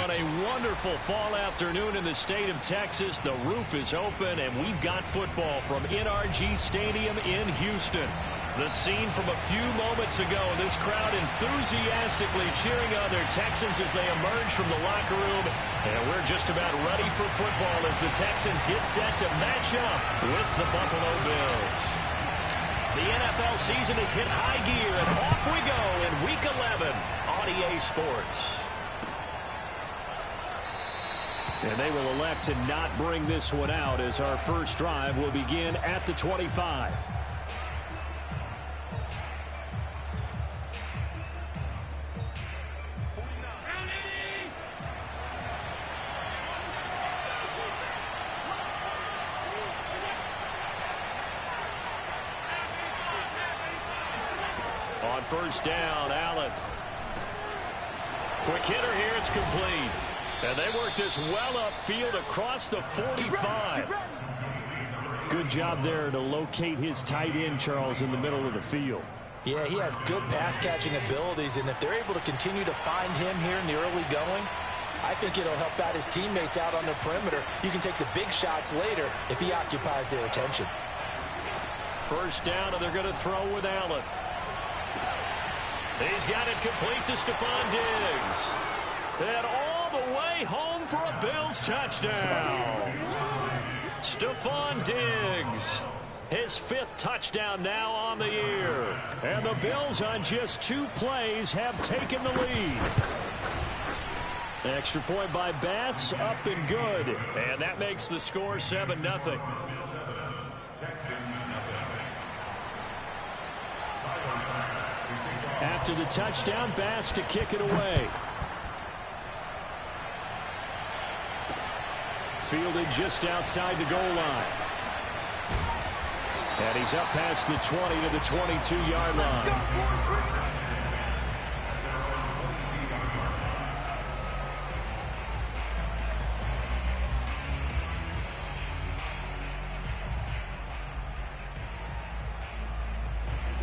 on a wonderful fall afternoon in the state of Texas. The roof is open, and we've got football from NRG Stadium in Houston. The scene from a few moments ago, this crowd enthusiastically cheering on their Texans as they emerge from the locker room. And we're just about ready for football as the Texans get set to match up with the Buffalo Bills. The NFL season has hit high gear, and off we go in Week 11 on EA Sports. And they will elect to not bring this one out as our first drive will begin at the 25. On first down, Allen. Quick hitter here, it's complete. And they work this well upfield across the 45. Good job there to locate his tight end, Charles, in the middle of the field. Yeah, he has good pass-catching abilities, and if they're able to continue to find him here in the early going, I think it'll help out his teammates out on the perimeter. You can take the big shots later if he occupies their attention. First down, and they're going to throw with Allen. He's got it complete to Stephon Diggs. And all the way home for a Bills touchdown. Stephon Diggs, his 5th touchdown now on the year. And the Bills on just 2 plays have taken the lead. Extra point by Bass, up and good. And that makes the score 7-0. After the touchdown, Bass to kick it away. Fielded just outside the goal line. And he's up past the 20 to the 22-yard line.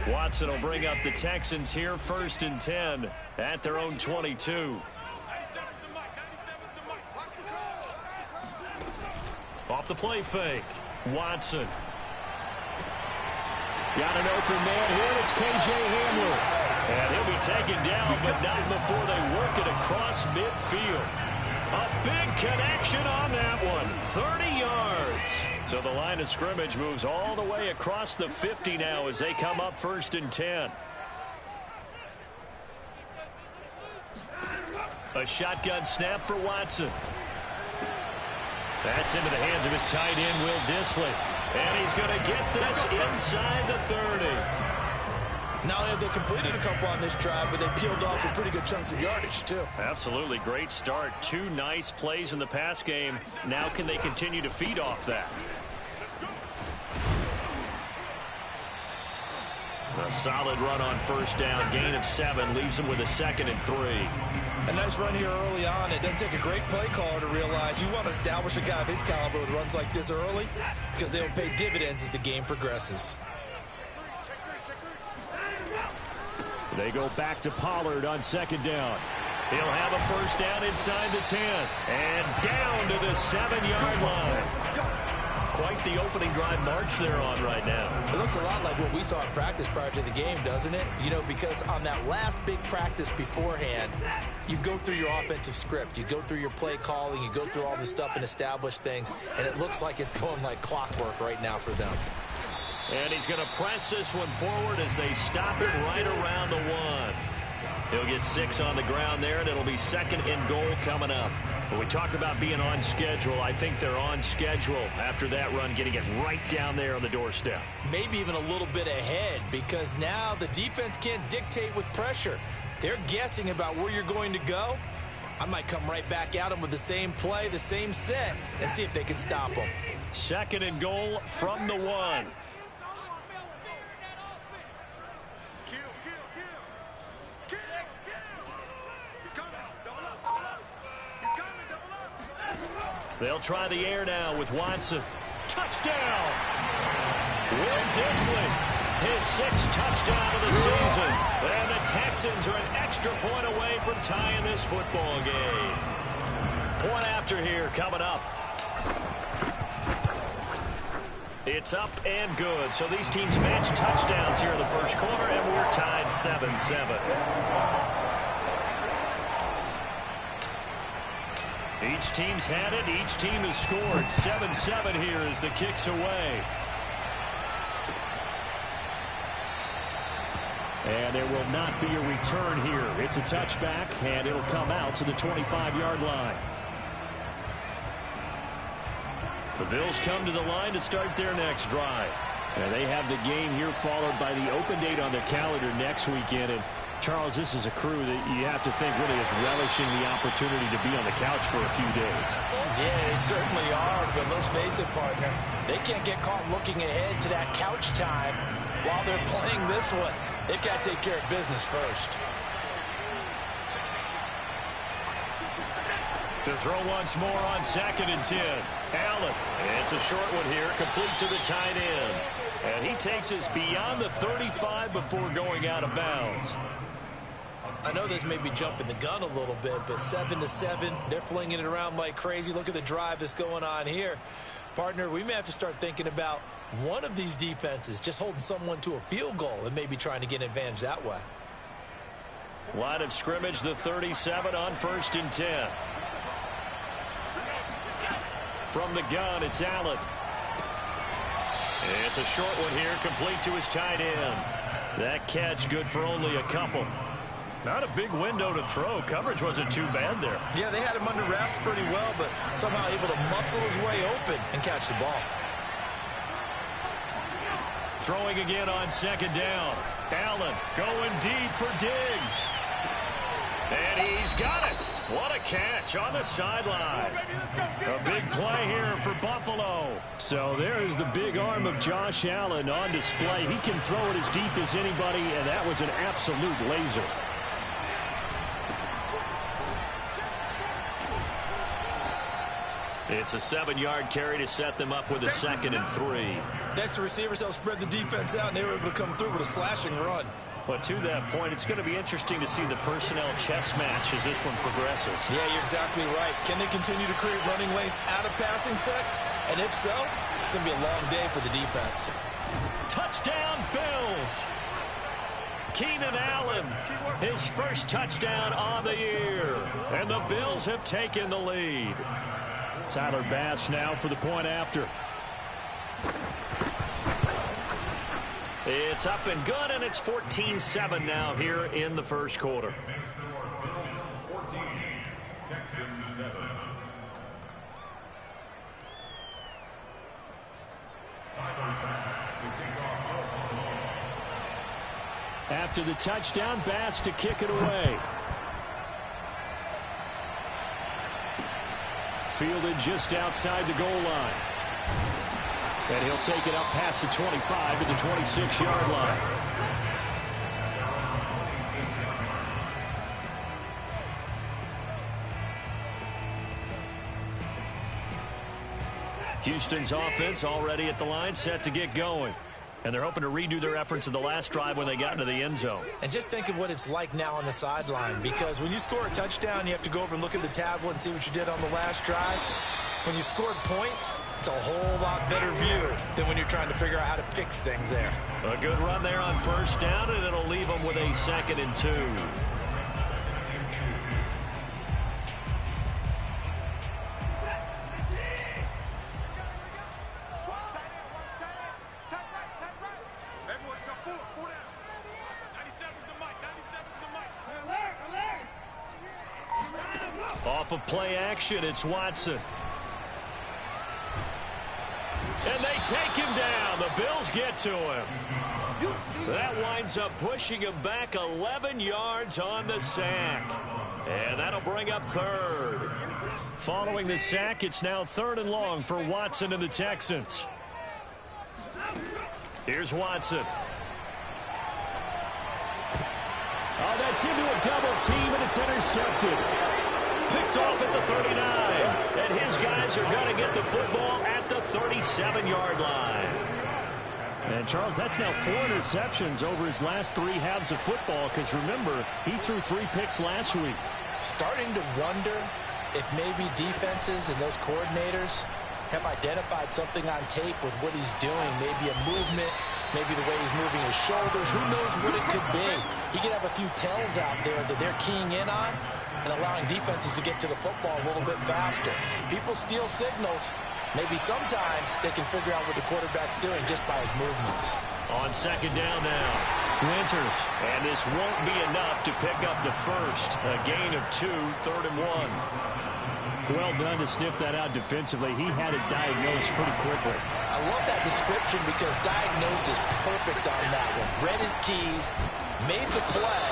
Watson will bring up the Texans here, 1st and 10 at their own 22. Off the play fake, Watson. Got an open man here, it's KJ Hamler. And he'll be taken down, but not before they work it across midfield. A big connection on that one, 30 yards. So the line of scrimmage moves all the way across the 50 now as they come up 1st and 10. A shotgun snap for Watson. That's into the hands of his tight end, Will Dissly. And he's going to get this inside the 30. Not only have they completed a couple on this drive, but they peeled off some pretty good chunks of yardage, too. Absolutely. Great start. 2 nice plays in the pass game. Now can they continue to feed off that? A solid run on first down. Gain of 7 leaves them with a 2nd and 3. A nice run here early on. It doesn't take a great play caller to realize you want to establish a guy of his caliber with runs like this early because they will pay dividends as the game progresses. They go back to Pollard on 2nd down. He'll have a first down inside the 10. And down to the 7-yard line. Quite the opening drive march they're on right now. It looks a lot like what we saw in practice prior to the game, doesn't it? You know, because on that last big practice beforehand, you go through your offensive script. You go through your play calling. You go through all this stuff and establish things. And it looks like it's going like clockwork right now for them. And he's going to press this one forward as they stop it right around the 1. He'll get 6 on the ground there, and it'll be 2nd and goal coming up. When we talk about being on schedule, I think they're on schedule after that run, getting it right down there on the doorstep. Maybe even a little bit ahead, because now the defense can't dictate with pressure. They're guessing about where you're going to go. I might come right back at them with the same play, the same set, and see if they can stop them. 2nd and goal from the 1. They'll try the air now with Watson. Touchdown! Will Dissly, his 6th touchdown of the season. And the Texans are an extra point away from tying this football game. Point after here coming up. It's up and good. So these teams match touchdowns here in the first quarter, and we're tied 7-7. Each team's had it. Each team has scored. 7-7 here as the kick's away. And there will not be a return here. It's a touchback, and it'll come out to the 25-yard line. The Bills come to the line to start their next drive. And they have the game here followed by the open date on their calendar next weekend. And Charles, this is a crew that you have to think really is relishing the opportunity to be on the couch for a few days. Yeah, they certainly are, but let's face it, partner. They can't get caught looking ahead to that couch time while they're playing this one. They've got to take care of business first. To throw once more on 2nd and 10. Allen. It's a short one here, complete to the tight end. And he takes us beyond the 35 before going out of bounds. I know this may be jumping the gun a little bit, but 7-7, they're flinging it around like crazy. Look at the drive that's going on here. Partner, we may have to start thinking about one of these defenses just holding someone to a field goal and maybe trying to get an advantage that way. Line of scrimmage, the 37 on 1st and 10. From the gun, it's Allen. It's a short one here, complete to his tight end. That catch good for only a couple. Not a big window to throw. Coverage wasn't too bad there. Yeah, they had him under wraps pretty well, but somehow able to muscle his way open and catch the ball. Throwing again on 2nd down. Allen going deep for Diggs. And he's got it. What a catch on the sideline. A big play here for Buffalo. So there's the big arm of Josh Allen on display. He can throw it as deep as anybody, and that was an absolute laser. It's a 7-yard carry to set them up with a 2nd and 3. Next, the receivers help spread the defense out, and they were able to come through with a slashing run. But to that point, it's going to be interesting to see the personnel chess match as this one progresses. Yeah, you're exactly right. Can they continue to create running lanes out of passing sets? And if so, it's going to be a long day for the defense. Touchdown, Bills! Keenan Allen, his first touchdown on the year. And the Bills have taken the lead. Tyler Bass now for the point after. It's up and good, and it's 14-7 now here in the first quarter. 14, Texans 7. After the touchdown, Bass to kick it away. Fielded just outside the goal line. And he'll take it up past the 25 to the 26-yard line. Houston's offense already at the line, set to get going. And they're hoping to redo their efforts in the last drive when they got into the end zone. And just think of what it's like now on the sideline, because when you score a touchdown, you have to go over and look at the tablet and see what you did on the last drive. When you scored points, it's a whole lot better view than when you're trying to figure out how to fix things there. A good run there on 1st down, and it'll leave them with a 2nd and 2. Off of play action, it's Watson. And they take him down. The Bills get to him. That winds up pushing him back 11 yards on the sack. And that'll bring up 3rd. Following the sack, it's now 3rd and long for Watson and the Texans. Here's Watson. Oh, that's into a double team, and it's intercepted. Picked off at the 39. And his guys are going to get the football at the 37-yard line. And, Charles, that's now 4 interceptions over his last 3 halves of football, because, remember, he threw 3 picks last week. Starting to wonder if maybe defenses and those coordinators have identified something on tape with what he's doing, maybe a movement, maybe the way he's moving his shoulders, who knows what it could be. He could have a few tells out there that they're keying in on and allowing defenses to get to the football a little bit faster. People steal signals. Maybe sometimes they can figure out what the quarterback's doing just by his movements. On second down now, Winters. And this won't be enough to pick up the first. A gain of 2, 3rd and 1. Well done to sniff that out defensively. He had it diagnosed pretty quickly. I love that description because diagnosed is perfect on that one. Read his keys, made the play,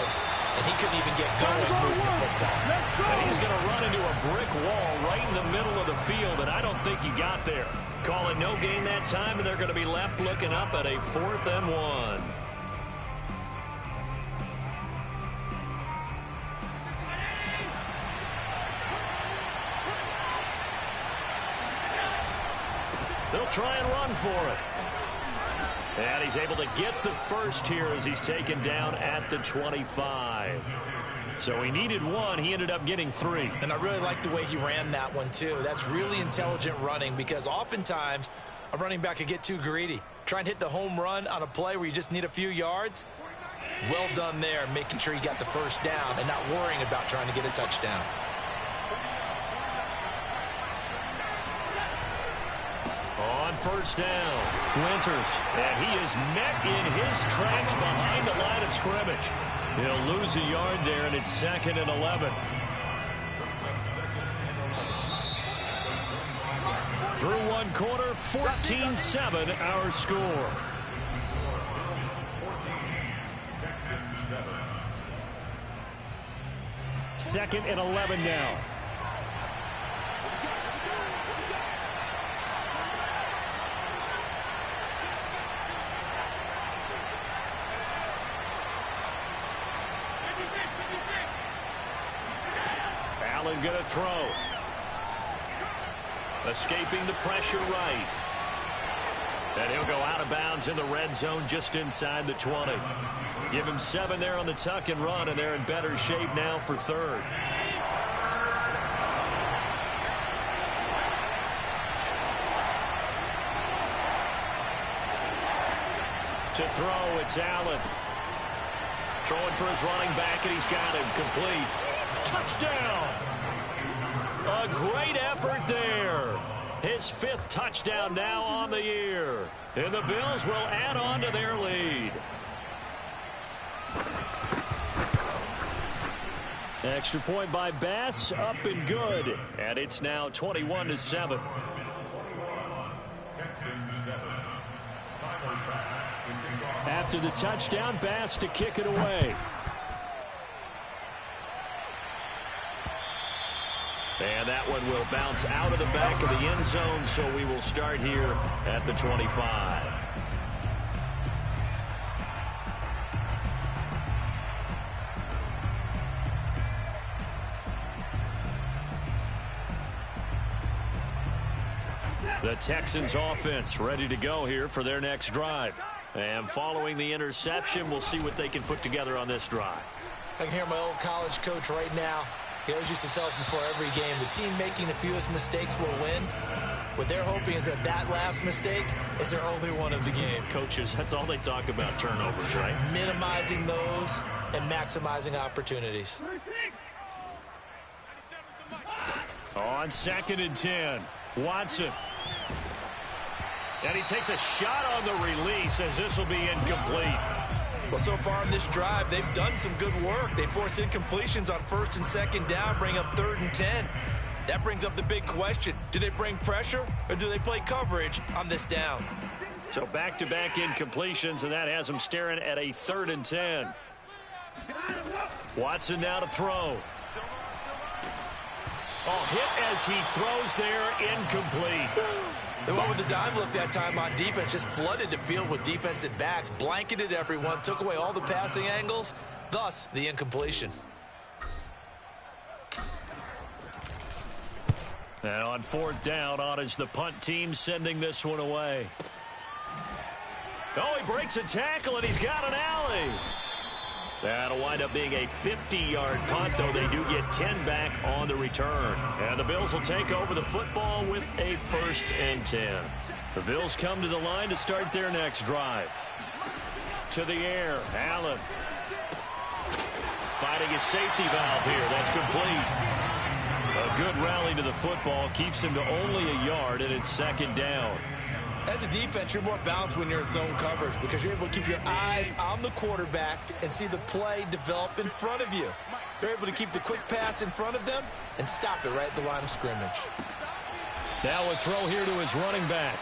and he couldn't even get going moving the football. And he's going to run into a brick wall right in the middle of the field, and I don't think he got there. Call it no gain that time, and they're going to be left looking up at a 4th and 1. They'll try and run for it. And he's able to get the first here as he's taken down at the 25. So he needed 1. He ended up getting 3. And I really like the way he ran that one, too. That's really intelligent running because oftentimes a running back could get too greedy. Try and hit the home run on a play where you just need a few yards. Well done there, making sure he got the first down and not worrying about trying to get a touchdown. On first down, Winters, and he is met in his tracks behind the line of scrimmage. He'll lose a yard there, and it's 2nd and 11. Through one quarter, 14-7 our score. 2nd and 11 now. Allen going to throw. Escaping the pressure right. And he'll go out of bounds in the red zone just inside the 20. Give him 7 there on the tuck and run, and they're in better shape now for 3rd. To throw, it's Allen. Throwing for his running back, and he's got him complete. Touchdown! A great effort there. His 5th touchdown now on the year. And the Bills will add on to their lead. Extra point by Bass, up and good. And it's now 21-7. After the touchdown, Bass to kick it away. And that one will bounce out of the back of the end zone, so we will start here at the 25. The Texans offense ready to go here for their next drive. And following the interception, we'll see what they can put together on this drive. I can hear my old college coach right now. He always used to tell us before every game, the team making the fewest mistakes will win. What they're hoping is that that last mistake is their only one of the game. Coaches, that's all they talk about, turnovers, right? Minimizing those and maximizing opportunities. On 2nd and 10, Watson. And he takes a shot on the release as this will be incomplete. Well, so far in this drive, they've done some good work. They force incompletions on 1st and 2nd down, bring up 3rd and 10. That brings up the big question. Do they bring pressure or do they play coverage on this down? So back-to-back incompletions, and that has them staring at a 3rd and 10. Watson now to throw. Oh, hit as he throws there, incomplete. They went with the dime look that time on defense, just flooded the field with defensive backs, blanketed everyone, took away all the passing angles, thus the incompletion. And on 4th down, on is the punt team sending this one away. Oh, he breaks a tackle, and he's got an alley. That'll wind up being a 50-yard punt, though they do get 10 back on the return. And the Bills will take over the football with a 1st and 10. The Bills come to the line to start their next drive. To the air, Allen. Finding his safety valve here. That's complete. A good rally to the football keeps him to only a yard, and it's 2nd down. As a defense, you're more balanced when you're in zone coverage because you're able to keep your eyes on the quarterback and see the play develop in front of you. They're able to keep the quick pass in front of them and stop it right at the line of scrimmage. Now a throw here to his running back.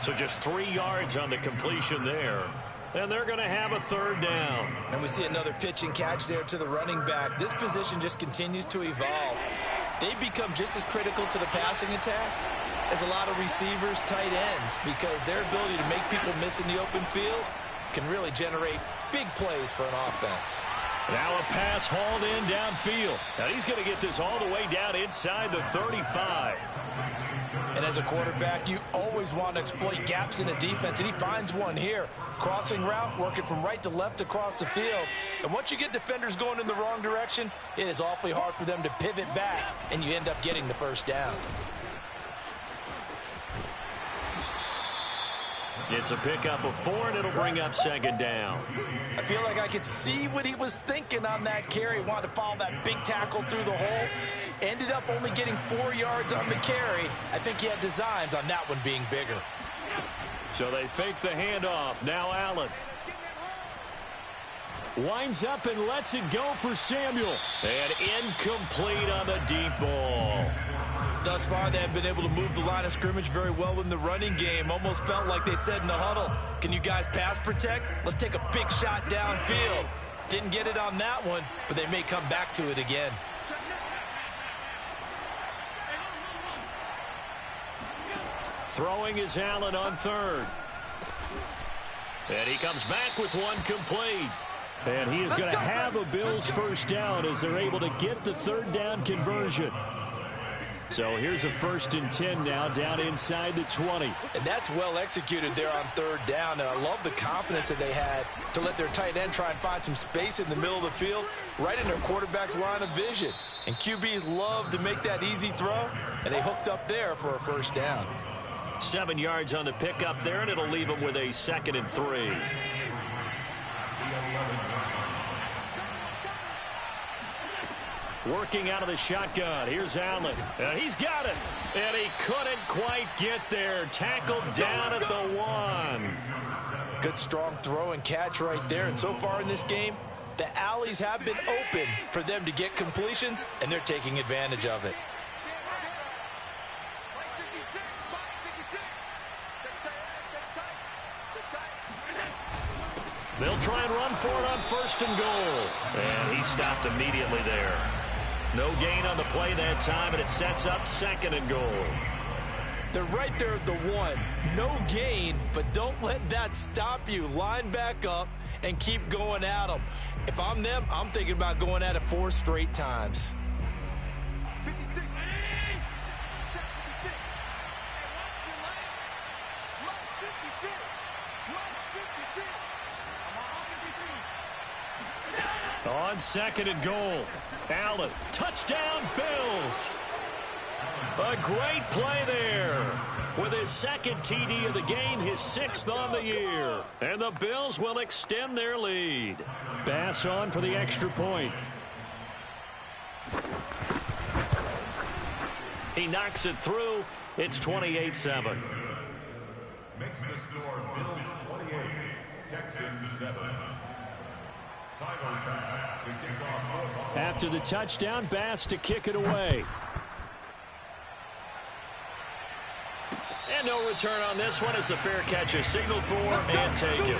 So just 3 yards on the completion there. And they're going to have a 3rd down. And we see another pitch and catch there to the running back. This position just continues to evolve. They become just as critical to the passing attack as a lot of receivers, tight ends, because their ability to make people miss in the open field can really generate big plays for an offense. Now a pass hauled in downfield. Now he's going to get this all the way down inside the 35. And as a quarterback, you always want to exploit gaps in a defense, and he finds one here. Crossing route, working from right to left across the field. And once you get defenders going in the wrong direction, it is awfully hard for them to pivot back, and you end up getting the 1st down. It's a pickup of 4, and it'll bring up 2nd down. I feel like I could see what he was thinking on that carry. Wanted to follow that big tackle through the hole. Ended up only getting 4 yards on the carry. I think he had designs on that one being bigger. So they fake the handoff. Now Allen. Winds up and lets it go for Samuel. And incomplete on the deep ball. Thus far, they have been able to move the line of scrimmage very well in the running game. Almost felt like they said in the huddle, can you guys pass protect? Let's take a big shot downfield. Didn't get it on that one, but they may come back to it again. Throwing is Allen on 3rd. And he comes back with one complete. And he is going to have a Bills 1st down as they're able to get the 3rd down conversion. So here's a 1st and 10 now down inside the 20. And that's well executed there on 3rd down. And I love the confidence that they had to let their tight end try and find some space in the middle of the field, right in their quarterback's line of vision. And QBs love to make that easy throw, and they hooked up there for a 1st down. 7 yards on the pickup there, and it'll leave them with a 2nd and 3. Working out of the shotgun. Here's Allen. And he's got it. And he couldn't quite get there. Tackled down at the 1. Good strong throw and catch right there. And so far in this game, the alleys have been open for them to get completions, and they're taking advantage of it. They'll try and run for it on 1st and goal. And he stopped immediately there. No gain on the play that time, and it sets up 2nd and goal. They're right there at the 1. No gain, but don't let that stop you. Line back up and keep going at them. If I'm them, I'm thinking about going at it 4 straight times. On 2nd and goal, Allen, touchdown Bills. A great play there. With his 2nd TD of the game, his 6th on the year. And the Bills will extend their lead. Bass on for the extra point. He knocks it through. It's 28-7. Makes the score Bills 28, Texans 7. After the touchdown, Bass to kick it away. And no return on this one as the fair catch is signaled for and taken.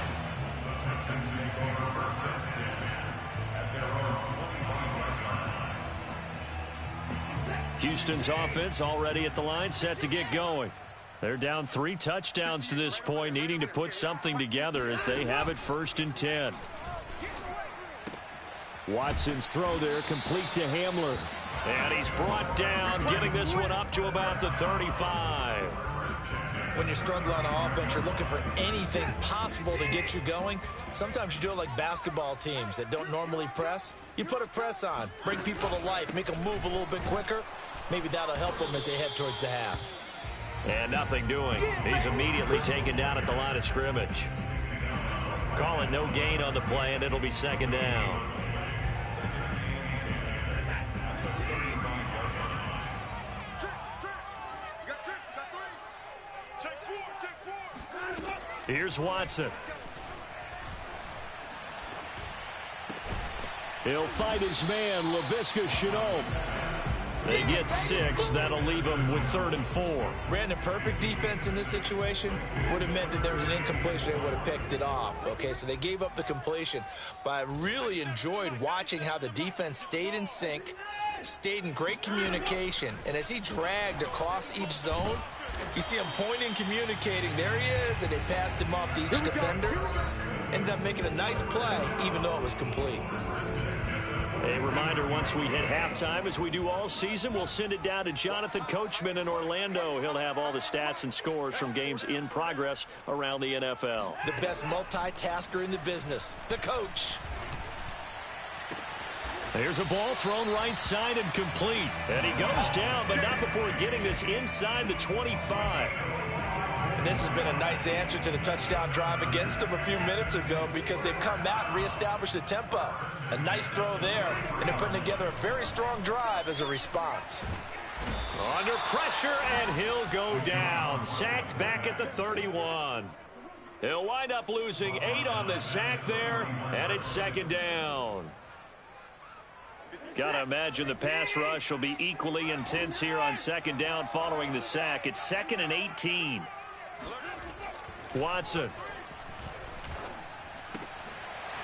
Houston's offense already at the line, set to get going. They're down 3 touchdowns to this point, needing to put something together as they have it 1st and 10. Watson's throw there, complete to Hamler. And he's brought down, getting this one up to about the 35. when you're struggling on offense, you're looking for anything possible to get you going. Sometimes you do it like basketball teams that don't normally press. You put a press on, bring people to life, make them move a little bit quicker. Maybe that'll help them as they head towards the half. And nothing doing. He's immediately taken down at the line of scrimmage. Call it no gain on the play, and it'll be second down. Here's Watson. He'll fight his man, Laviska Shenault. They get 6. That'll leave them with 3rd and 4. Brandon, perfect defense in this situation would have meant that there was an incompletion. They would have picked it off. Okay, so they gave up the completion. But I really enjoyed watching how the defense stayed in sync, stayed in great communication. And as he dragged across each zone, you see him pointing, communicating. There he is, and they passed him off to each defender. Ended up making a nice play, even though it was complete. A reminder, once we hit halftime, as we do all season, we'll send it down to Jonathan Coachman in Orlando. He'll have all the stats and scores from games in progress around the NFL. The best multitasker in the business, the coach. There's a ball thrown right side and complete. And he goes down, but not before getting this inside the 25. And this has been a nice answer to the touchdown drive against them a few minutes ago because they've come out and reestablished the tempo. A nice throw there, and they're putting together a very strong drive as a response. Under pressure, and he'll go down. Sacked back at the 31. He'll wind up losing 8 on the sack there, and it's second down. Got to imagine the pass rush will be equally intense here on second down following the sack. It's 2nd and 18. Watson.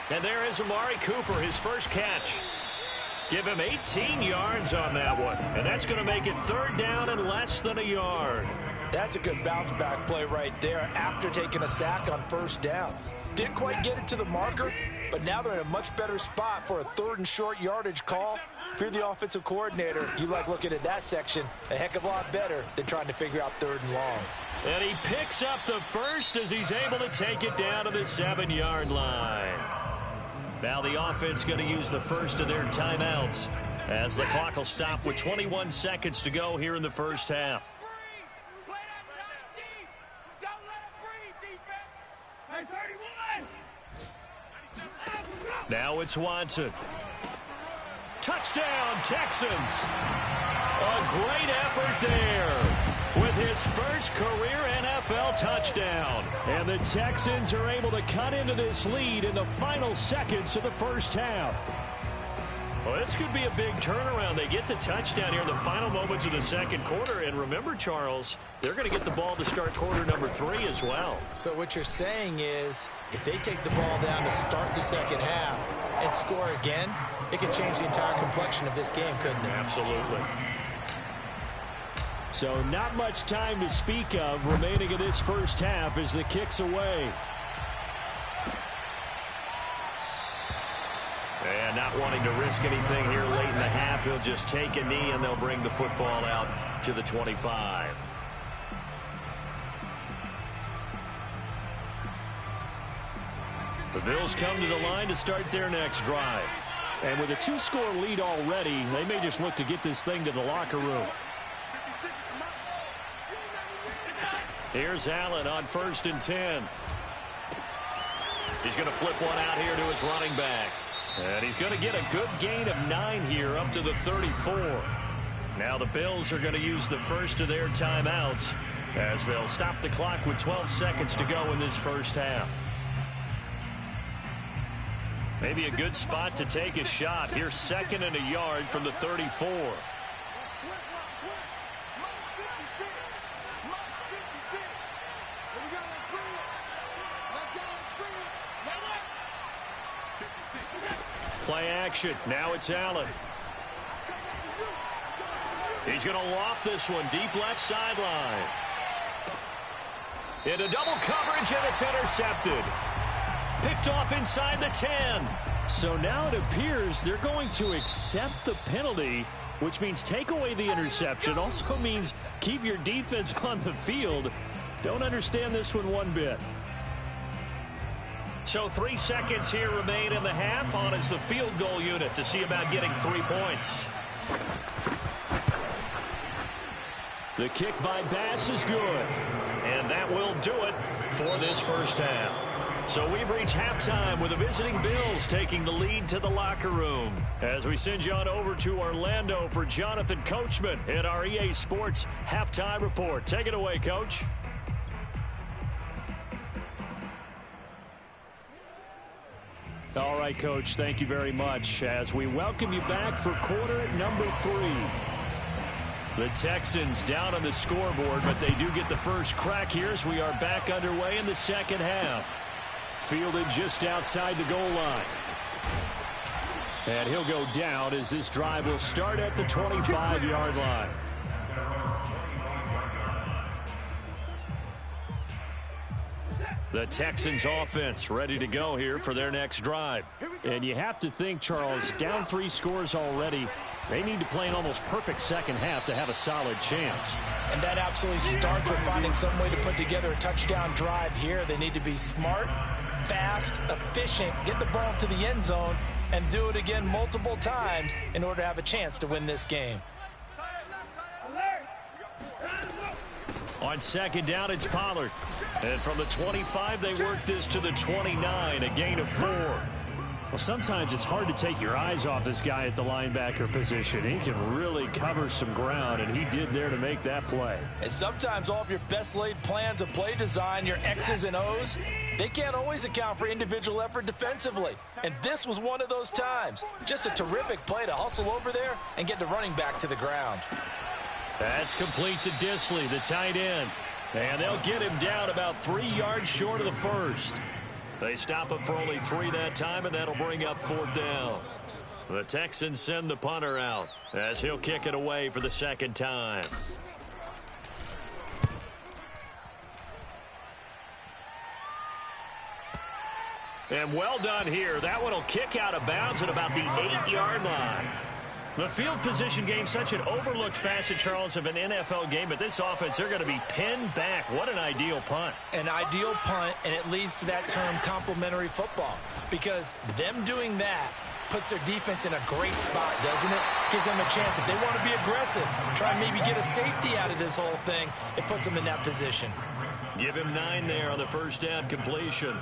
And there is Amari Cooper, his first catch. Give him 18 yards on that one. And that's going to make it 3rd down and less than a yard. That's a good bounce back play right there after taking a sack on 1st down. Didn't quite get it to the marker, but now they're in a much better spot for a 3rd and short yardage call. If you're the offensive coordinator, you like looking at that section a heck of a lot better than trying to figure out 3rd and long. And he picks up the first as he's able to take it down to the 7-yard line. Now the offense going to use the first of their timeouts as the clock will stop with 21 seconds to go here in the first half. Now it's Watson. Touchdown, Texans. A great effort there with his first career NFL touchdown. And the Texans are able to cut into this lead in the final seconds of the first half. Well, this could be a big turnaround. They get the touchdown here in the final moments of the second quarter. And remember, Charles, they're going to get the ball to start quarter number 3 as well. So what you're saying is if they take the ball down to start the second half and score again, it could change the entire complexion of this game, couldn't it? Absolutely. So not much time to speak of remaining in this first half as the kick's away. And not wanting to risk anything here late in the half, he'll just take a knee and they'll bring the football out to the 25. The Bills come to the line to start their next drive. And with a 2-score lead already, they may just look to get this thing to the locker room. Here's Allen on 1st and 10. He's going to flip one out here to his running back. And he's going to get a good gain of 9 here up to the 34. Now the Bills are going to use the first of their timeouts as they'll stop the clock with 12 seconds to go in this first half. Maybe a good spot to take a shot. Here's 2nd and a yard from the 34. Play action. Now it's Allen. He's going to loft this one deep left sideline. Into double coverage, and it's intercepted. Picked off inside the 10. So now it appears they're going to accept the penalty, which means take away the interception. Also means keep your defense on the field. Don't understand this one bit. So 3 seconds here remain in the half. On is the field goal unit to see about getting 3 points. The kick by Bass is good. And that will do it for this first half. So we've reached halftime with the visiting Bills taking the lead to the locker room. As we send you on over to Orlando for Jonathan Coachman in our EA Sports Halftime Report. Take it away, Coach. All right, Coach, thank you very much as we welcome you back for quarter number 3. The Texans down on the scoreboard, but they do get the first crack here as we are back underway in the second half. Fielded just outside the goal line. And he'll go down as this drive will start at the 25-yard line. The Texans offense ready to go here for their next drive. And you have to think, Charles, down 3 scores already. They need to play an almost perfect second half to have a solid chance. And that absolutely starts with finding some way to put together a touchdown drive here. They need to be smart, fast, efficient, get the ball to the end zone, and do it again multiple times in order to have a chance to win this game. On second down, it's Pollard. And from the 25, they work this to the 29, a gain of 4. Well, sometimes it's hard to take your eyes off this guy at the linebacker position. He can really cover some ground, and he did there to make that play. And sometimes all of your best laid plans of play design, your X's and O's, they can't always account for individual effort defensively. And this was one of those times. Just a terrific play to hustle over there and get the running back to the ground. That's complete to Disley, the tight end. And they'll get him down about 3 yards short of the first. They stop him for only 3 that time, and that'll bring up 4th down. The Texans send the punter out as he'll kick it away for the second time. And well done here. That one will kick out of bounds at about the 8-yard line. The field position game, such an overlooked facet, Charles, of an NFL game. But this offense, they're going to be pinned back. What an ideal punt. An ideal punt, and it leads to that term complementary football. Because them doing that puts their defense in a great spot, doesn't it? Gives them a chance. If they want to be aggressive, try and maybe get a safety out of this whole thing, it puts them in that position. Give him 9 there on the first down completion.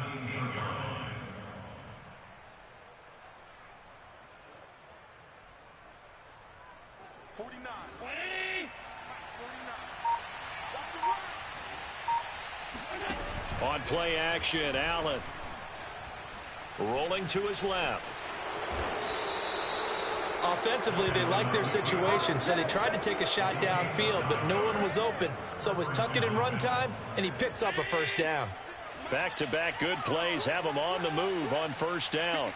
On play action, Allen. Rolling to his left. Offensively, they liked their situation, so they tried to take a shot downfield, but no one was open. So it was tuck it in run time, and he picks up a first down. Back-to-back good plays have him on the move on first down.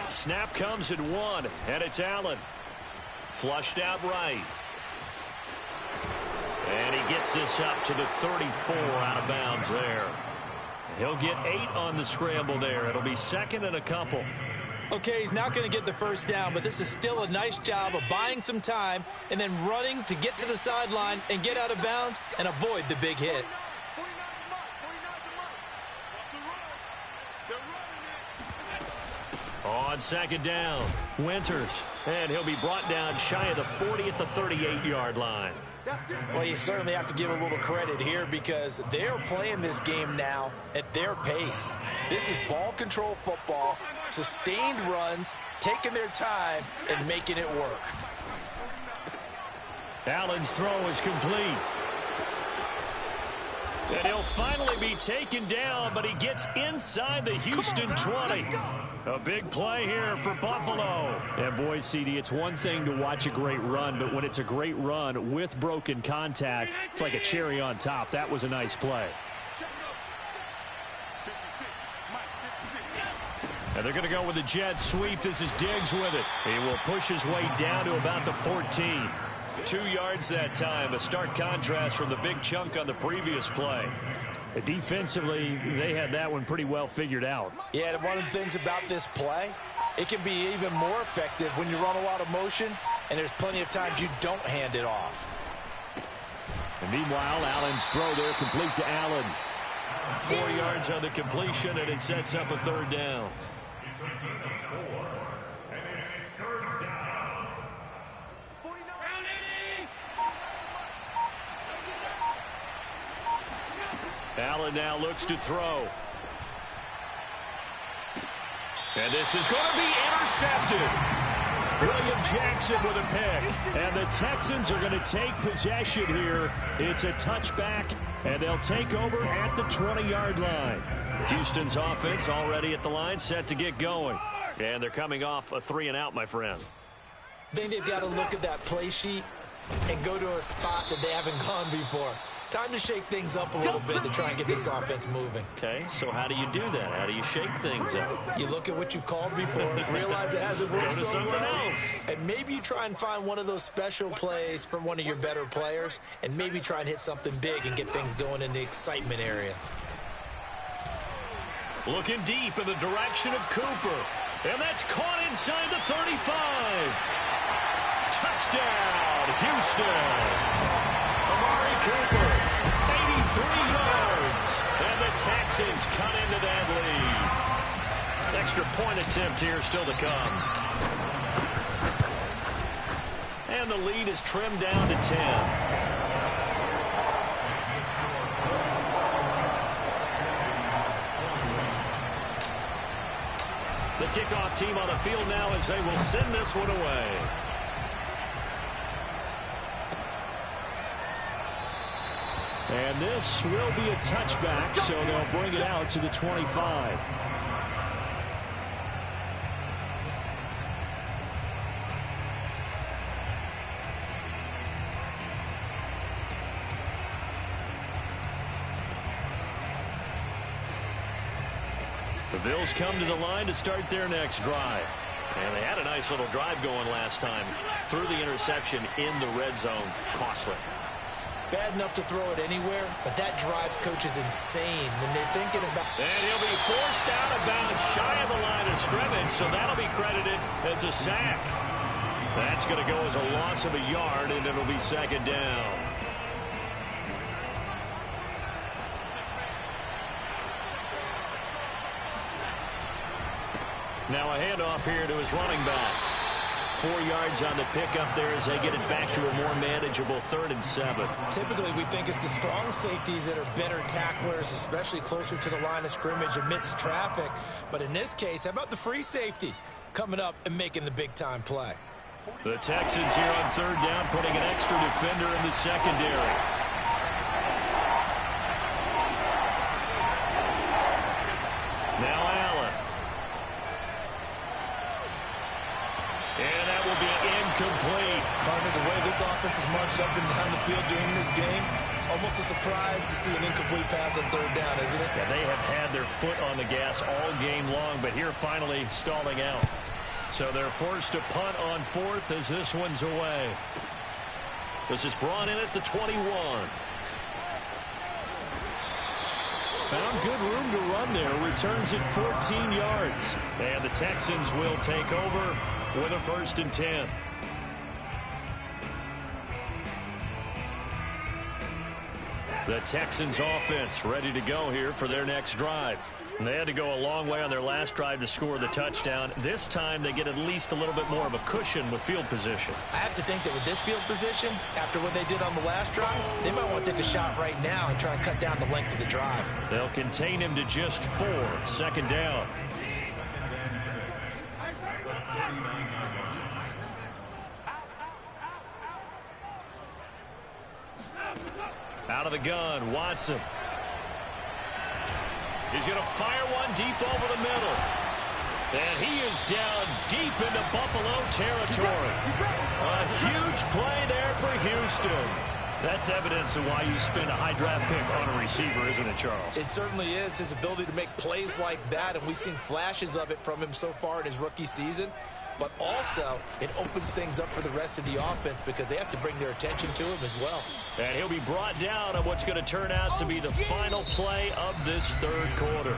Snap comes at 1, and it's Allen. Flushed out right. And he gets this up to the 34 out of bounds there. He'll get 8 on the scramble there. It'll be 2nd and a couple. Okay, he's not going to get the first down, but this is still a nice job of buying some time and then running to get to the sideline and get out of bounds and avoid the big hit. On second down, Winters, and he'll be brought down shy of the 40 at the 38-yard line. Well, you certainly have to give a little credit here because they're playing this game now at their pace. This is ball control football, sustained runs, taking their time, and making it work. Allen's throw is complete. And he'll finally be taken down, but he gets inside the Houston 20. A big play here for Buffalo. And boy, CD, it's one thing to watch a great run, but when it's a great run with broken contact, it's like a cherry on top. That was a nice play. And they're going to go with the jet sweep. This is Diggs with it. He will push his way down to about the 14. 2 yards that time. A stark contrast from the big chunk on the previous play. Defensively, they had that one pretty well figured out. Yeah, and one of the things about this play, it can be even more effective when you run a lot of motion, and there's plenty of times you don't hand it off. And meanwhile, Allen's throw there complete to Allen. 4 yards on the completion, and it sets up a third down. It's a gain of 4, and it's third down. Allen now looks to throw. And this is going to be intercepted. William Jackson with a pick. And the Texans are going to take possession here. It's a touchback, and they'll take over at the 20-yard line. Houston's offense already at the line, set to get going. And they're coming off a 3-and-out, my friend. I think they've got to look at that play sheet and go to a spot that they haven't gone before. Time to shake things up a little bit to try and get this offense moving. Okay, so how do you do that? How do you shake things up? You look at what you've called before, realize it hasn't worked Go to so something well, else. and maybe you try and find one of those special plays from one of your better players, and maybe try and hit something big and get things going in the excitement area. Looking deep in the direction of Cooper. And that's caught inside the 35. Touchdown, Houston. Amari Cooper, 83 yards. And the Texans cut into that lead. Extra point attempt here still to come. And the lead is trimmed down to 10. The kickoff team on the field now as they will send this one away. And this will be a touchback, so they'll bring it out to the 25. The Bills come to the line to start their next drive. And they had a nice little drive going last time. Threw the interception in the red zone. Costly. Bad enough to throw it anywhere, but that drives coaches insane when they're thinking about... And he'll be forced out of bounds shy of the line of scrimmage, so that'll be credited as a sack. That's going to go as a loss of a yard, and it'll be second down. Now a handoff here to his running back. 4 yards on the pickup there as they get it back to a more manageable 3rd and 7. Typically, we think it's the strong safeties that are better tacklers, especially closer to the line of scrimmage amidst traffic. But in this case, how about the free safety coming up and making the big-time play? The Texans here on 3rd down, putting an extra defender in the secondary. Now Allen. And that will be incomplete. Partner, the way this offense has marched up and down the field during this game, it's almost a surprise to see an incomplete pass on 3rd down, isn't it? Yeah, they have had their foot on the gas all game long, but here finally stalling out. So they're forced to punt on 4th as this one's away. This is brought in at the 21. Found good room to run there. Returns it 14 yards. And the Texans will take over with a 1st and 10. The Texans offense ready to go here for their next drive. They had to go a long way on their last drive to score the touchdown. This time they get at least a little bit more of a cushion with field position. I have to think that with this field position, after what they did on the last drive, they might want to take a shot right now and try and cut down the length of the drive. They'll contain him to just 4. 2nd down. Out of the gun, Watson. He's going to fire one deep over the middle. And he is down deep into Buffalo territory. A huge play there for Houston. That's evidence of why you spend a high draft pick on a receiver, isn't it, Charles? It certainly is. His ability to make plays like that, and we've seen flashes of it from him so far in his rookie season. but also it opens things up for the rest of the offense because they have to bring their attention to him as well. And he'll be brought down on what's going to turn out to be the final play of this third quarter.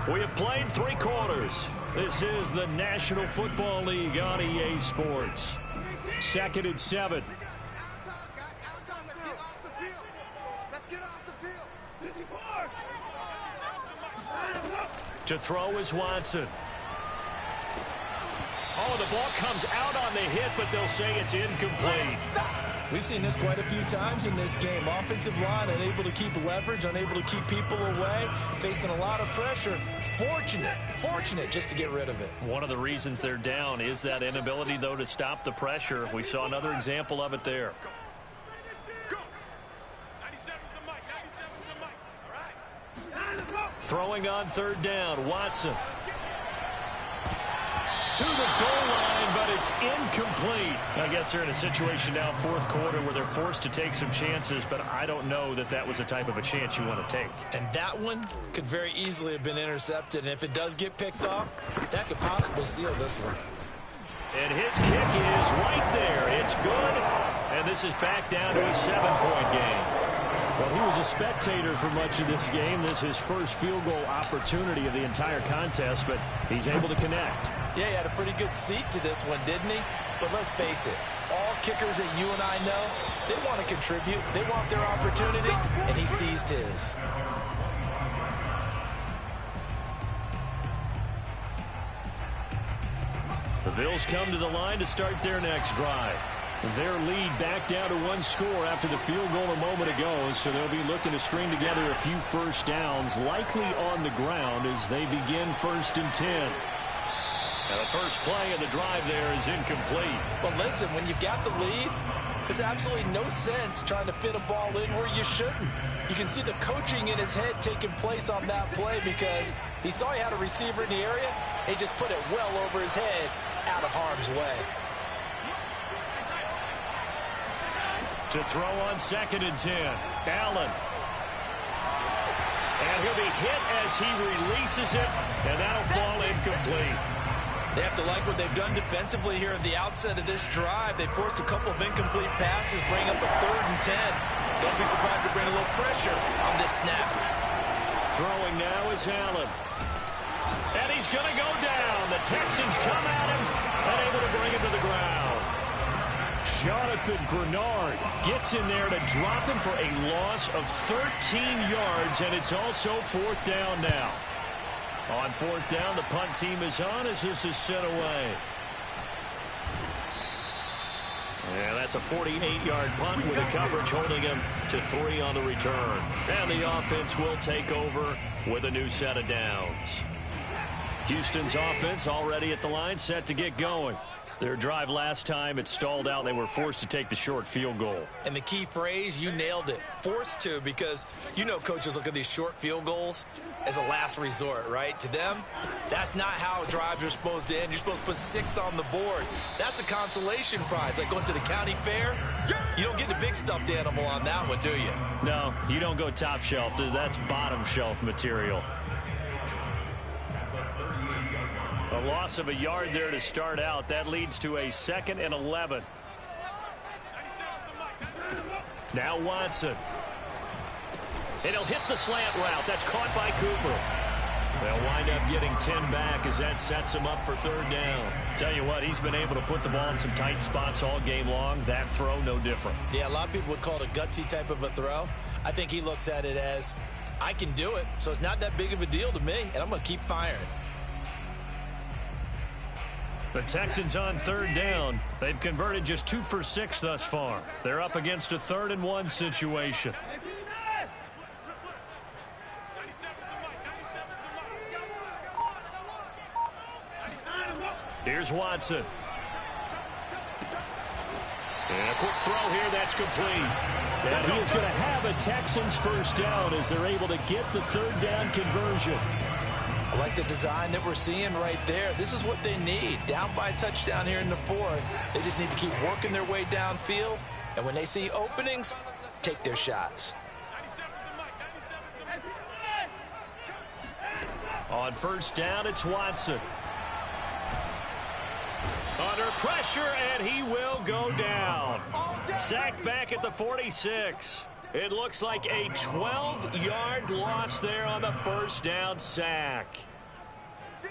We have played 3 quarters. This is the National Football League on EA Sports. 2nd and 7. To throw is Watson. Oh, the ball comes out on the hit, but they'll say it's incomplete. We've seen this quite a few times in this game. Offensive line unable to keep leverage, unable to keep people away, facing a lot of pressure. Fortunate just to get rid of it. One of the reasons they're down is that inability, though, to stop the pressure. We saw another example of it there. Throwing on 3rd down, Watson. To the goal line, but it's incomplete. I guess they're in a situation now, 4th quarter, where they're forced to take some chances, but I don't know that that was the type of a chance you want to take. And that one could very easily have been intercepted, and if it does get picked off, that could possibly seal this one. And his kick is right there. It's good, and this is back down to a 7-point game. Well, he was a spectator for much of this game. This is his first field goal opportunity of the entire contest, but he's able to connect. Yeah, he had a pretty good seat to this one, didn't he? But let's face it, all kickers that you and I know, they want to contribute. They want their opportunity, and he seized his. The Bills come to the line to start their next drive. Their lead back down to 1 score after the field goal a moment ago, so they'll be looking to string together a few first downs, likely on the ground as they begin 1st and 10. And the first play of the drive there is incomplete. Well, listen, when you've got the lead, there's absolutely no sense trying to fit a ball in where you shouldn't. You can see the coaching in his head taking place on that play because he saw he had a receiver in the area. He just put it well over his head out of harm's way. To throw on 2nd and 10, Allen. And he'll be hit as he releases it, and that'll fall incomplete. They have to like what they've done defensively here at the outset of this drive. They forced a couple of incomplete passes, bring up a 3rd and 10. Don't be surprised to bring a little pressure on this snap. Throwing now is Allen. And he's going to go down. The Texans come at him, unable to bring him to the ground. Jonathan Grenard gets in there to drop him for a loss of 13 yards, and it's also 4th down now. On 4th down, the punt team is on as this is sent away. And that's a 48-yard punt with the coverage holding him to 3 on the return. And the offense will take over with a new set of downs. Houston's offense already at the line, set to get going. Their drive last time, it stalled out. They were forced to take the short field goal. And the key phrase, you nailed it, forced to, because you know coaches look at these short field goals as a last resort, right? To them, that's not how drives are supposed to end. You're supposed to put 6 on the board. That's a consolation prize, like going to the county fair. You don't get the big stuffed animal on that one, do you? No, you don't go top shelf. That's bottom shelf material. A loss of a yard there to start out. That leads to a 2nd and 11. Now Watson. And he'll hit the slant route. That's caught by Cooper. They'll wind up getting 10 back as that sets him up for 3rd down. Tell you what, he's been able to put the ball in some tight spots all game long. That throw, no different. Yeah, a lot of people would call it a gutsy type of a throw. I think he looks at it as, I can do it, so it's not that big of a deal to me, and I'm going to keep firing. The Texans on 3rd down. They've converted just 2 for 6 thus far. They're up against a 3rd and 1 situation. Here's Watson. And a quick throw here, that's complete. And he is going to have a Texans first down as they're able to get the 3rd down conversion. I like the design that we're seeing right there. This is what they need. Down by a touchdown here in the 4th. They just need to keep working their way downfield. And when they see openings, take their shots. On 1st down, it's Watson. Under pressure, and he will go down. Sacked back at the 46. It looks like a 12-yard loss there on the first down sack.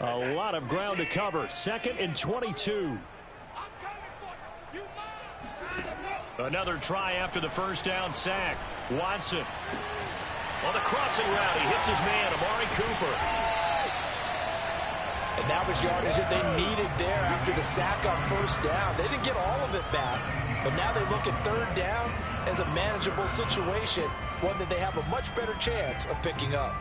A lot of ground to cover. 2nd and 22. Another try after the first down sack. Watson on the crossing route. He hits his man, Amari Cooper. And that was yardage that they needed there after the sack on first down. They didn't get all of it back, but now they look at third down as a manageable situation, one that they have a much better chance of picking up.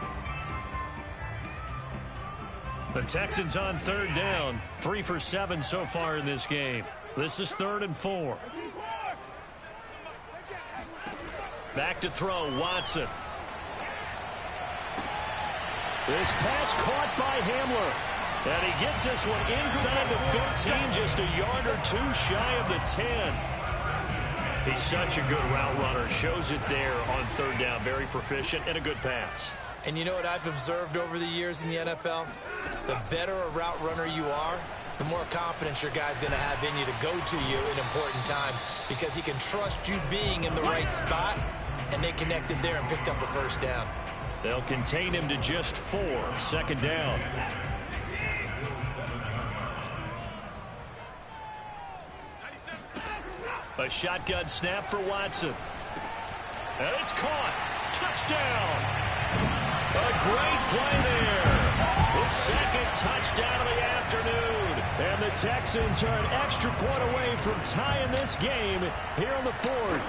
The Texans on third down, 3 for 7 so far in this game. This is 3rd and 4. Back to throw, Watson. This pass caught by Hamler. And he gets this one inside the 15, just a yard or two shy of the 10. He's such a good route runner. Shows it there on third down. Very proficient and a good pass. And you know what I've observed over the years in the NFL? The better a route runner you are, the more confidence your guy's going to have in you to go to you in important times, because he can trust you being in the right spot, and they connected there and picked up a first down. They'll contain him to just 4. 2nd down. A shotgun snap for Watson. And it's caught. Touchdown. A great play there. His 2nd touchdown of the afternoon. And the Texans are an extra point away from tying this game here in the 4th.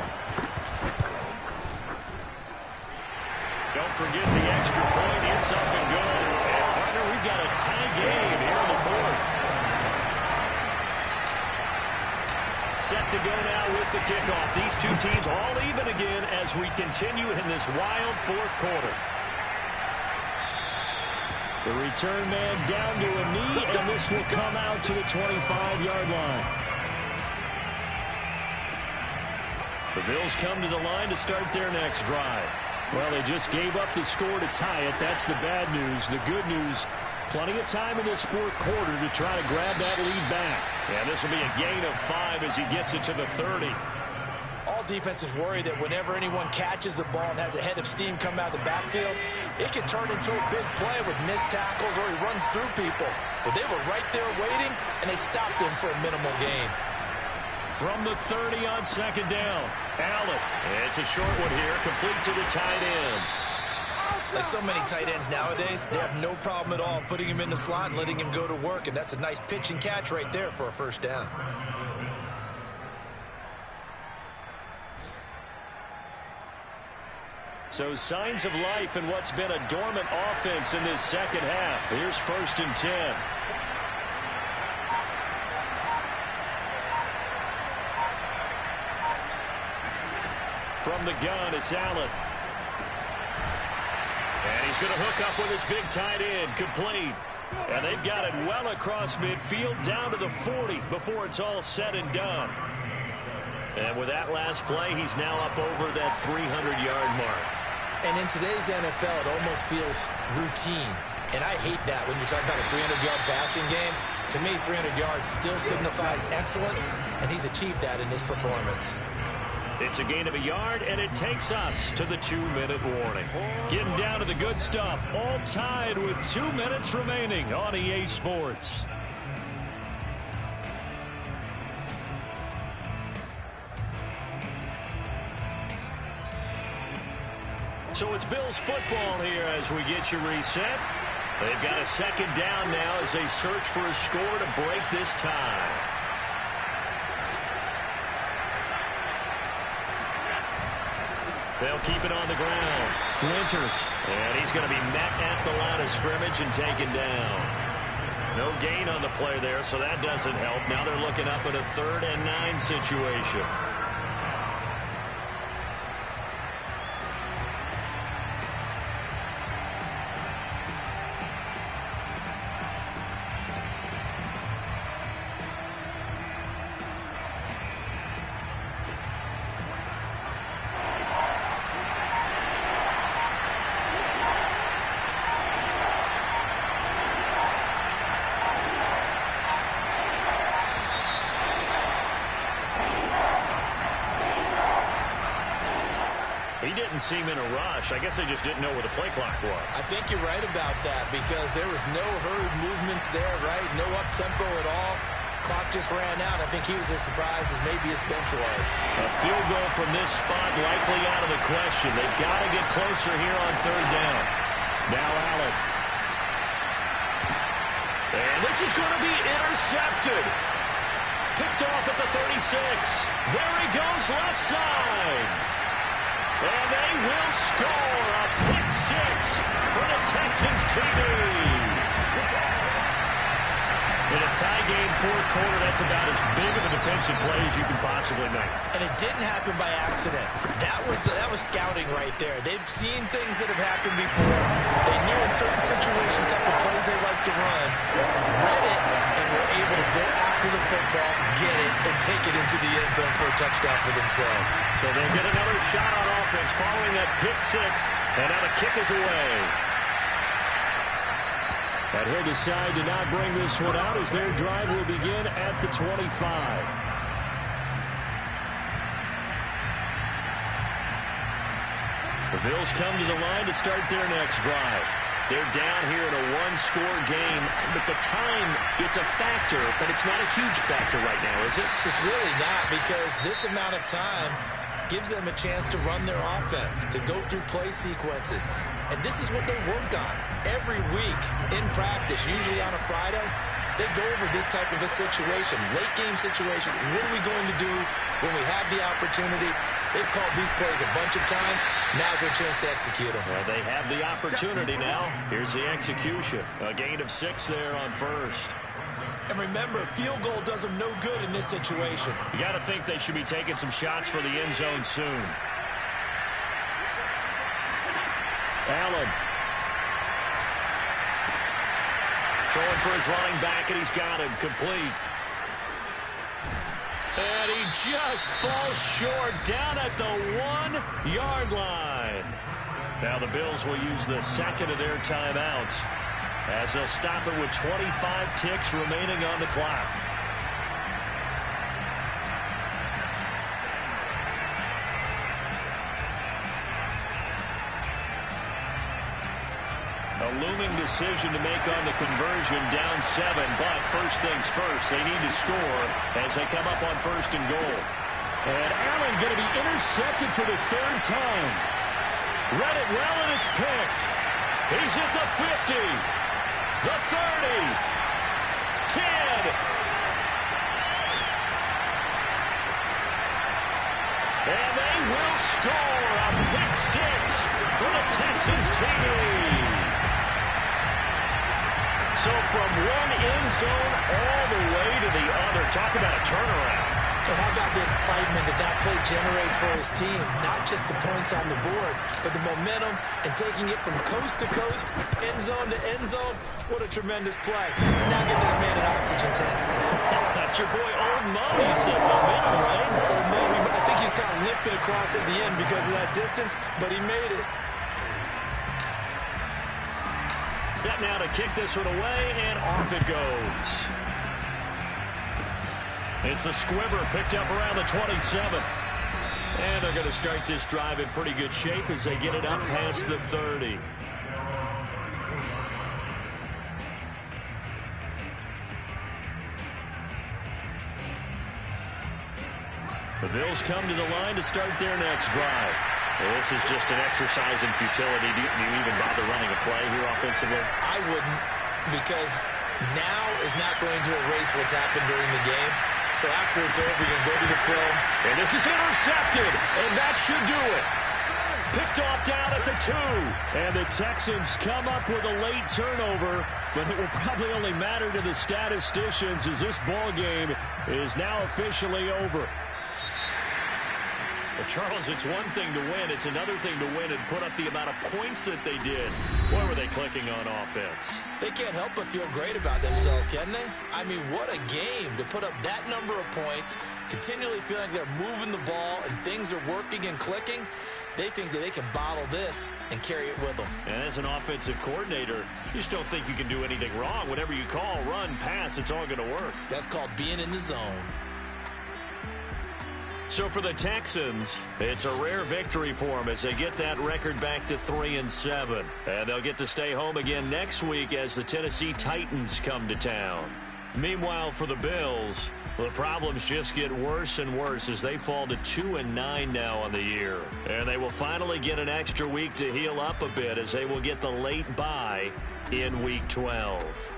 Don't forget the extra point. It's up and good. And partner, we've got a tie game here in the 4th. Set to go now with the kickoff. These two teams all even again as we continue in this wild 4th quarter. The return man down to a knee, and this will come out to the 25-yard line. The Bills come to the line to start their next drive. Well, they just gave up the score to tie it. That's the bad news. The good news, plenty of time in this 4th quarter to try to grab that lead back. And this will be a gain of 5 as he gets it to the 30. All defenses worry that whenever anyone catches the ball and has a head of steam come out of the backfield, it can turn into a big play with missed tackles or he runs through people. But they were right there waiting, and they stopped him for a minimal gain. From the 30 on 2nd down, Allen. It's a short one here, complete to the tight end. Like so many tight ends nowadays, they have no problem at all putting him in the slot and letting him go to work, and that's a nice pitch and catch right there for a first down. So signs of life in what's been a dormant offense in this 2nd half. Here's 1st and 10. From the gun, it's Allen. And he's going to hook up with his big tight end, complete. And they've got it well across midfield, down to the 40 before it's all said and done. And with that last play, he's now up over that 300-yard mark. And in today's NFL, it almost feels routine. And I hate that when you're talking about a 300-yard passing game. To me, 300 yards still signifies excellence, and he's achieved that in this performance. It's a gain of a yard, and it takes us to the 2-minute warning. Getting down to the good stuff, all tied with 2 minutes remaining on EA Sports. So it's Bills football here as we get you reset. They've got a 2nd down now as they search for a score to break this tie. They'll keep it on the ground. Winters. And he's going to be met at the line of scrimmage and taken down. No gain on the play there, so that doesn't help. Now they're looking up at a 3rd and 9 situation. seem in a rush. I guess they just didn't know where the play clock was. I think you're right about that because there was no hurried movements there, right? No up-tempo at all. Clock just ran out. I think he was as surprised as maybe his bench was. A field goal from this spot likely out of the question. They've got to get closer here on third down. Now Allen. And this is going to be intercepted. Picked off at the 36. There he goes left side. And they will score a pick six for the Texans TD. In a tie game, fourth quarter, that's about as big of a defensive play as you can possibly make. And it didn't happen by accident. That was scouting right there. They've seen things that have happened before. They knew in certain situations type of plays they like to run, read it, and were able to go after the football, get it, and take it into the end zone for a touchdown for themselves. So they'll get another shot on offense following that pick six, and now the kick is away. And he'll decide to not bring this one out as their drive will begin at the 25. The Bills come to the line to start their next drive. They're down here in a one-score game, but the time, it's a factor, but it's not a huge factor right now, is it? It's really not because this amount of time gives them a chance to run their offense, to go through play sequences. And this is what they work on every week in practice, usually on a Friday. They go over this type of a situation, late game situation. What are we going to do when we have the opportunity? They've called these plays a bunch of times. Now's their chance to execute them. Well, they have the opportunity now. Here's the execution. A gain of 6 there on first. And remember, field goal does them no good in this situation. You got to think they should be taking some shots for the end zone soon. Allen. Throwing for his running back, and he's got him complete. And he just falls short down at the 1-yard line. Now the Bills will use the second of their timeouts as they'll stop it with 25 ticks remaining on the clock. A looming decision to make on the conversion, down 7, but first things first, they need to score as they come up on first and goal. And Allen going to be intercepted for the third time. Read it well, and it's picked. He's at the 50, the 30, 10. And they will score a pick six for the Texans TD. So from one end zone all the way to the other. Talk about a turnaround. And how about the excitement that play generates for his team? Not just the points on the board, but the momentum and taking it from coast to coast, end zone to end zone. What a tremendous play. Now give that man an oxygen tank. That's your boy Old Mo. He said momentum, right? Old Mo, I think he was kind of limping across at the end because of that distance, but he made it. Set now to kick this one away, and off it goes. It's a squibber picked up around the 27. And they're going to start this drive in pretty good shape as they get it up past the 30. The Bills come to the line to start their next drive. This is just an exercise in futility. Do you even bother running a play here offensively? I wouldn't, because now is not going to erase what's happened during the game. So after it's over, you're going to go to the film. And this is intercepted, and that should do it. Picked off down at the 2. And the Texans come up with a late turnover, but it will probably only matter to the statisticians as this ball game is now officially over. Well, Charles, it's one thing to win. It's another thing to win and put up the amount of points that they did. Boy, were they clicking on offense. They can't help but feel great about themselves, can they? I mean, what a game to put up that number of points, continually feel like they're moving the ball and things are working and clicking. They think that they can bottle this and carry it with them. And as an offensive coordinator, you just don't think you can do anything wrong. Whatever you call, run, pass, it's all going to work. That's called being in the zone. So for the Texans, it's a rare victory for them as they get that record back to 3-7. And they'll get to stay home again next week as the Tennessee Titans come to town. Meanwhile, for the Bills, the problems just get worse and worse as they fall to 2-9 now on the year. And they will finally get an extra week to heal up a bit as they will get the late bye in Week 12.